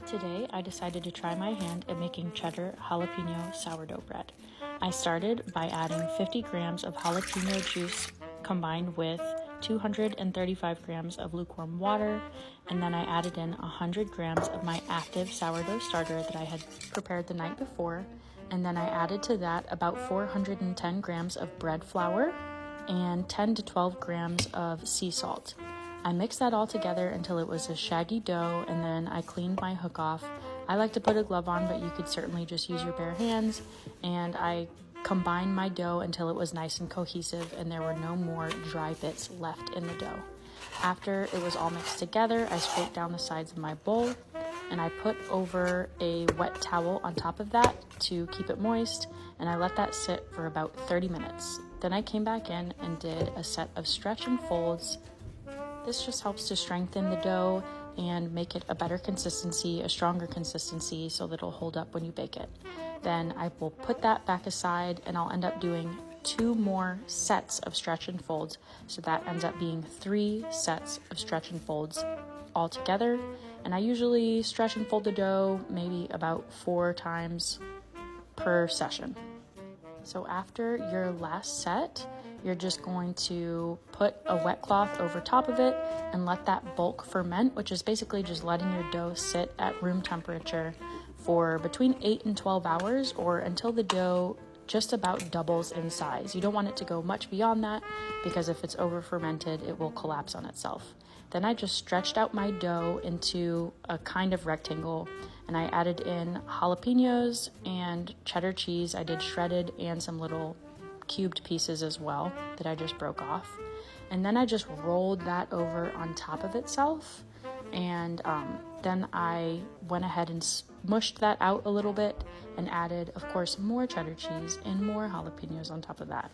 Today, I decided to try my hand at making cheddar jalapeno sourdough bread. I started by adding 50 grams of jalapeno juice combined with 235 grams of lukewarm water, and then I added in 100 grams of my active sourdough starter that I had prepared the night before, and then I added to that about 410 grams of bread flour and 10 to 12 grams of sea salt. I mixed that all together until it was a shaggy dough, and then I cleaned my hook off. I like to put a glove on, but you could certainly just use your bare hands, and I combined my dough until it was nice and cohesive and there were no more dry bits left in the dough. After it was all mixed together, I scraped down the sides of my bowl and I put over a wet towel on top of that to keep it moist, and I let that sit for about 30 minutes. Then I came back in and did a set of stretch and folds. This just helps to strengthen the dough and make it a better consistency, a stronger consistency, so that it'll hold up when you bake it. Then I will put that back aside and I'll end up doing 2 more sets of stretch and folds. So that ends up being 3 sets of stretch and folds all together. And I usually stretch and fold the dough maybe about 4 times per session. So after your last set, you're just going to put a wet cloth over top of it and let that bulk ferment, which is basically just letting your dough sit at room temperature for between 8 and 12 hours, or until the dough just about doubles in size. You don't want it to go much beyond that, because if it's over fermented, it will collapse on itself. Then I just stretched out my dough into a kind of rectangle, and I added in jalapenos and cheddar cheese. I did shredded and some little cubed pieces as well that I just broke off. And then I just rolled that over on top of itself, and then I went ahead and smushed that out a little bit and added, of course, more cheddar cheese and more jalapenos on top of that.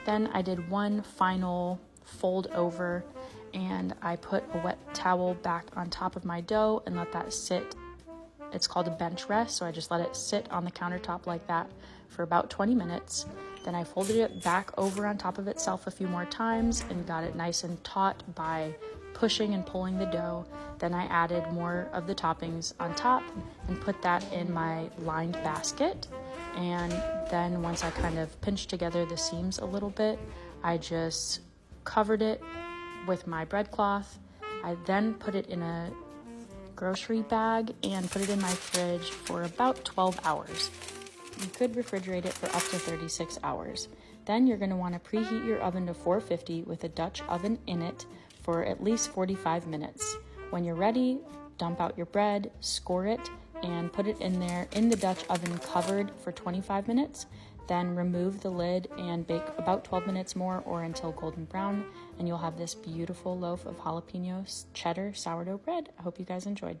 Then I did one final fold over, and I put a wet towel back on top of my dough and let that sit. It's called a bench rest, so I just let it sit on the countertop like that for about 20 minutes. Then I folded it back over on top of itself a few more times and got it nice and taut by pushing and pulling the dough. Then I added more of the toppings on top and put that in my lined basket. And then once I kind of pinched together the seams a little bit, I just covered it with my bread cloth. I then put it in a grocery bag and put it in my fridge for about 12 hours. You could refrigerate it for up to 36 hours. Then you're going to want to preheat your oven to 450 with a Dutch oven in it for at least 45 minutes. When you're ready, dump out your bread, score it, and put it in there in the Dutch oven covered for 25 minutes. Then remove the lid and bake about 12 minutes more or until golden brown, and you'll have this beautiful loaf of jalapeno cheddar sourdough bread. I hope you guys enjoyed.